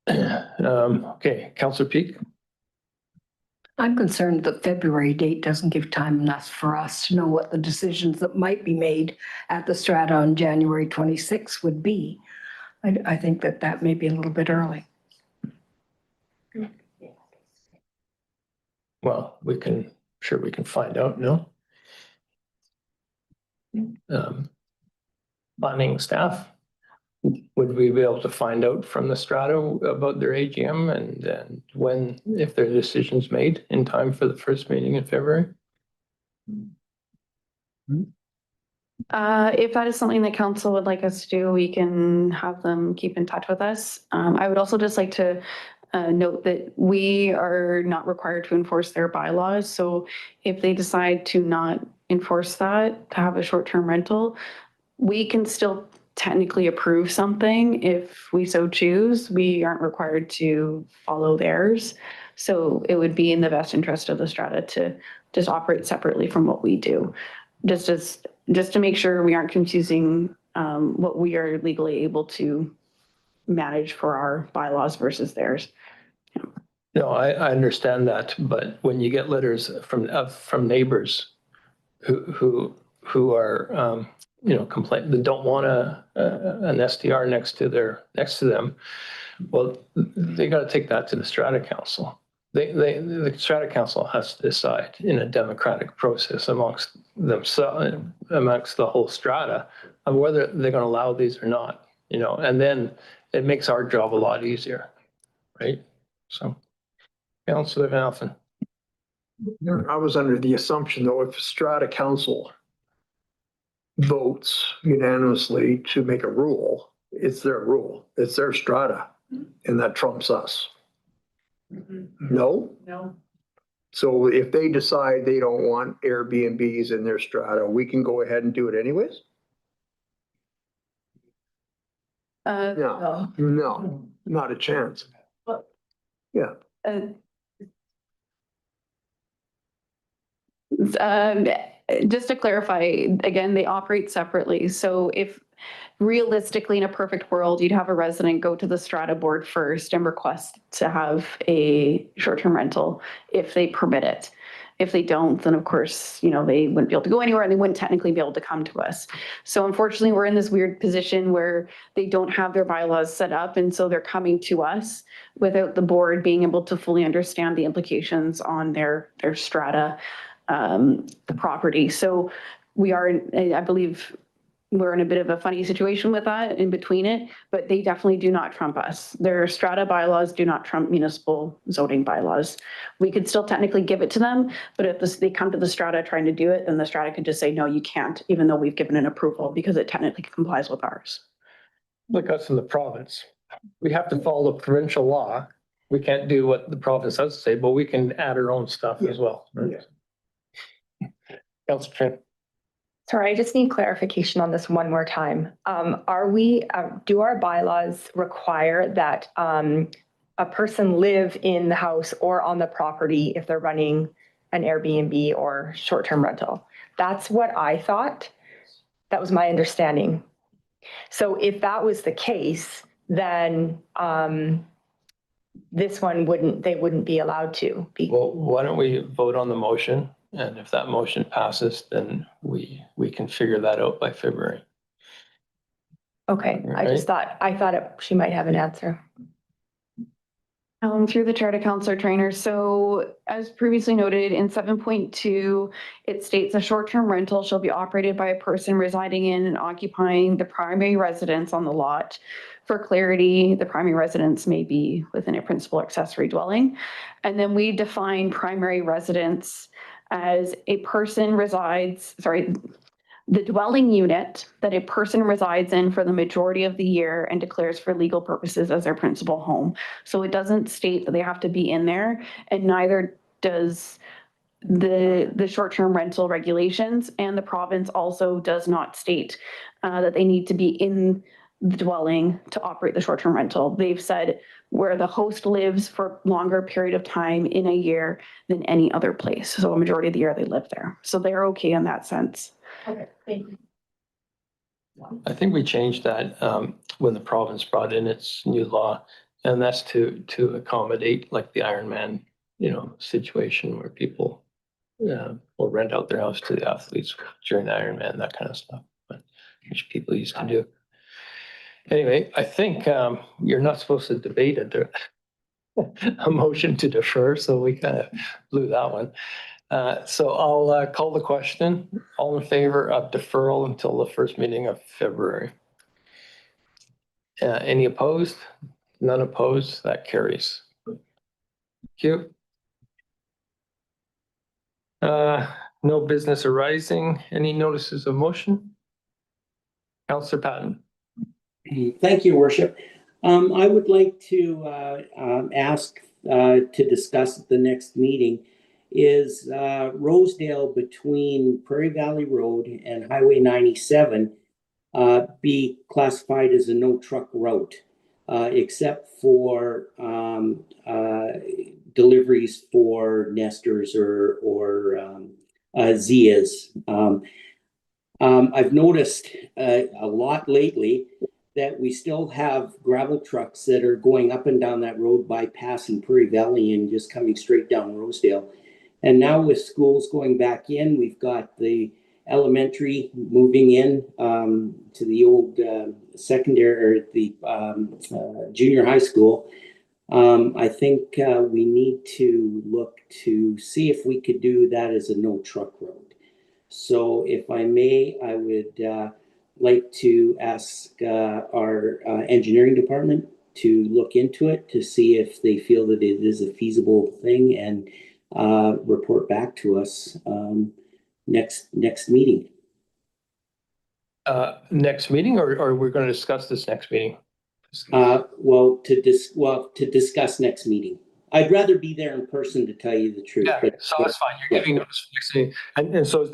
okay, Councillor Peak. I'm concerned that February date doesn't give time enough for us to know what the decisions that might be made at the Strata on January 26th would be. I think that may be a little bit early. Well, we can find out, no? Planning staff, would we be able to find out from the Strata about their AGM and when, if their decision's made in time for the first meeting in February? If that is something that council would like us to do, we can have them keep in touch with us. I would also just like to note that we are not required to enforce their bylaws. So if they decide to not enforce that, to have a short-term rental, we can still technically approve something if we so choose. We aren't required to follow theirs. So it would be in the best interest of the Strata to just operate separately from what we do. Just to make sure we aren't confusing what we are legally able to manage for our bylaws versus theirs. No, I understand that, but when you get letters from neighbors who are complain, that don't want an STR next to them, well, they got to take that to the Strata Council. The Strata Council has to decide in a democratic process amongst themselves, amongst the whole strata, of whether they're going to allow these or not. And then it makes our job a lot easier, right? So, Councillor Van Alphen. I was under the assumption, though, if Strata Council votes unanimously to make a rule, it's their rule, it's their strata, and that trumps us. No? No. So if they decide they don't want Airbnbs in their strata, we can go ahead and do it anyways? No, not a chance. Yeah. just to clarify, again, they operate separately. So if realistically, in a perfect world, you'd have a resident go to the strata board first and request to have a short-term rental if they permit it. If they don't, then of course, they wouldn't be able to go anywhere and they wouldn't technically be able to come to us. So unfortunately, we're in this weird position where they don't have their bylaws set up. And so they're coming to us without the board being able to fully understand the implications on their strata, the property. So we are, I believe, we're in a bit of a funny situation with that in between it, but they definitely do not trump us. Their strata bylaws do not trump municipal zoning bylaws. We could still technically give it to them, but if they come to the strata trying to do it, then the strata could just say, no, you can't, even though we've given an approval because it technically complies with ours. Like us in the province, we have to follow the provincial law. We can't do what the province has to say, but we can add our own stuff as well. Right? Councillor Trent. Sorry, I just need clarification on this one more time. Do our bylaws require that a person live in the house or on the property if they're running an Airbnb or short-term rental? That's what I thought. That was my understanding. So if that was the case, then this one they wouldn't be allowed to be. Well, why don't we vote on the motion? And if that motion passes, then we can figure that out by February. Okay, I thought she might have an answer. Through the chair to Councillor Trainer. So as previously noted in 7.2, it states a short-term rental shall be operated by a person residing in and occupying the primary residence on the lot. For clarity, the primary residence may be within a principal accessory dwelling. And then we define primary residence as a person the dwelling unit that a person resides in for the majority of the year and declares for legal purposes as their principal home. So it doesn't state that they have to be in there, and neither does the short-term rental regulations, and the province also does not state that they need to be in the dwelling to operate the short-term rental. They've said where the host lives for longer period of time in a year than any other place. So a majority of the year they live there. So they're okay in that sense. Okay, thank you. I think we changed that when the province brought in its new law, and that's to accommodate like the Ironman, situation where people will rent out their house to the athletes during the Ironman, that kind of stuff, which people used to do. Anyway, I think you're not supposed to debate a motion to defer, so we kind of blew that one. So I'll call the question. All in favor of deferral until the first meeting of February? Any opposed? None opposed? That carries. Thank you. No business arising. Any notices of motion? Councillor Patton. Thank you, Worship. I would like to ask to discuss at the next meeting is Rosedale between Prairie Valley Road and Highway 97 be classified as a no truck route, except for deliveries for nesters or Zias. I've noticed a lot lately that we still have gravel trucks that are going up and down that road, bypassing Prairie Valley and just coming straight down Rosedale. And now with schools going back in, we've got the elementary moving in to the old secondary or the junior high school. I think we need to look to see if we could do that as a no truck road. So if I may, I would like to ask our engineering department to look into it to see if they feel that it is a feasible thing and report back to us next meeting. Next meeting, or we're going to discuss this next meeting? To discuss next meeting. I'd rather be there in person, to tell you the truth. Yeah, but so that's fine. You're giving notice for next meeting. And so is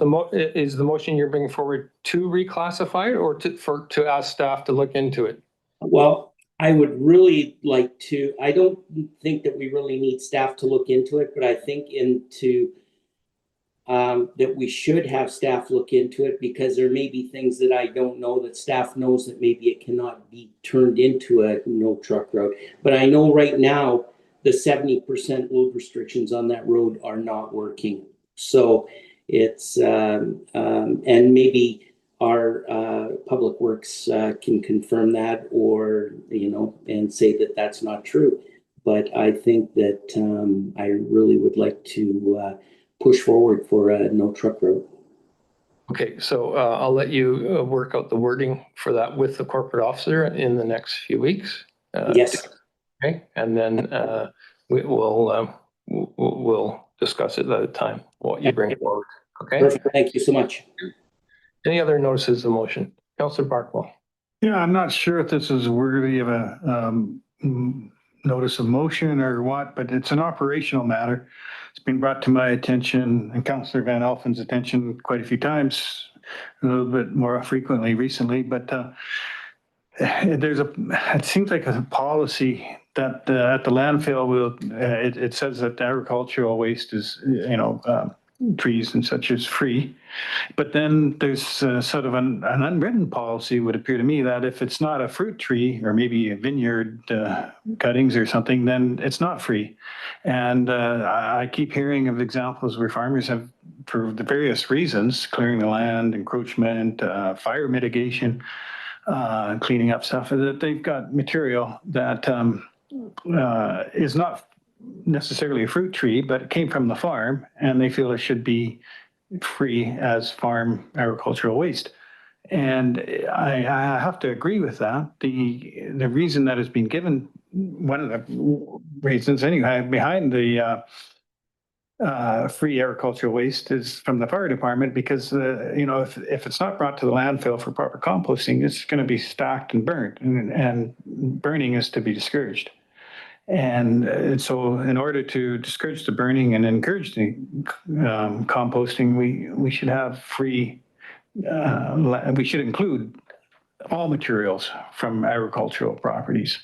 the motion you're bringing forward to reclassify it or to ask staff to look into it? Well, I would really like to, I don't think that we really need staff to look into it, but I think that we should have staff look into it, because there may be things that I don't know that staff knows that maybe it cannot be turned into a no truck road. But I know right now, the 70% load restrictions on that road are not working. So it's, and maybe our Public Works can confirm that, or, and say that that's not true. But I think that I really would like to push forward for a no truck road. Okay, so I'll let you work out the wording for that with the corporate officer in the next few weeks. Yes. Okay, and then we'll discuss it at a time, what you bring forward. Okay. Perfect. Thank you so much. Any other notices of motion? Councillor Barkwell. Yeah, I'm not sure if this is worthy of a notice of motion or what, but it's an operational matter. It's been brought to my attention and Councillor Van Alphen's attention quite a few times, a little bit more frequently recently, but it seems like a policy that at the landfill it says that agricultural waste is, trees and such is free. But then there's sort of an unwritten policy, would appear to me, that if it's not a fruit tree or maybe a vineyard cuttings or something, then it's not free. And I keep hearing of examples where farmers have, for the various reasons, clearing the land, encroachment, fire mitigation, cleaning up stuff, that they've got material that is not necessarily a fruit tree, but it came from the farm, and they feel it should be free as farm agricultural waste. And I have to agree with that. The reason that has been given, one of the reasons anyway, behind the free agricultural waste is from the fire department, because if it's not brought to the landfill for proper composting, it's going to be stacked and burned, and burning is to be discouraged. And so in order to discourage the burning and encourage the composting, we should have free, we should include all materials from agricultural properties.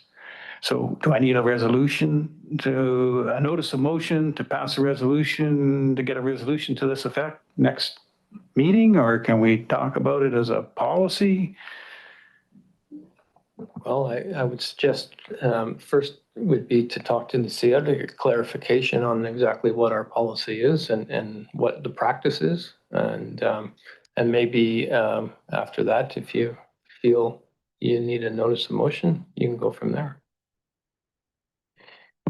So do I need a resolution a notice of motion to pass a resolution, to get a resolution to this effect next meeting, or can we talk about it as a policy? Well, I would suggest first would be to talk to the CEO to get clarification on exactly what our policy is and what the practice is. And maybe after that, if you feel you need a notice of motion, you can go from there.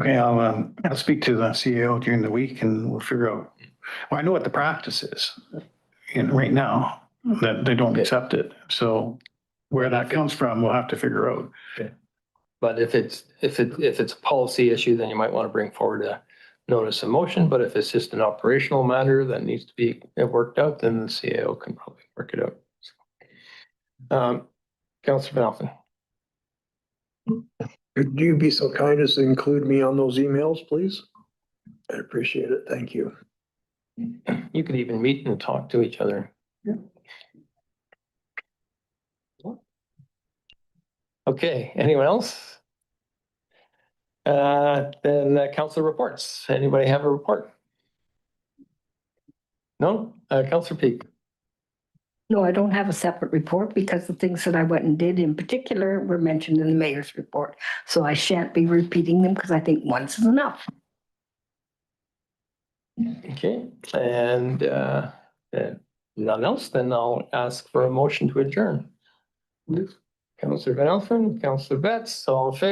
Okay, I'll speak to the CEO during the week and we'll figure out, well, I know what the practice is right now, that they don't accept it. So where that comes from, we'll have to figure out. Okay. But if it's a policy issue, then you might want to bring forward a notice of motion. But if it's just an operational matter that needs to be worked out, then the CEO can probably work it out. Councillor Van Alphen. Could you be so kind as to include me on those emails, please? I appreciate it. Thank you. You could even meet and talk to each other. Yeah. Okay, anyone else? Then council reports. Anybody have a report? No? Councillor Peak. No, I don't have a separate report because the things that I went and did in particular were mentioned in the mayor's report. So I shan't be repeating them because I think once is enough. Okay, and none else, then I'll ask for a motion to adjourn. Councillor Van Alphen, Councillor Betts, all in favor?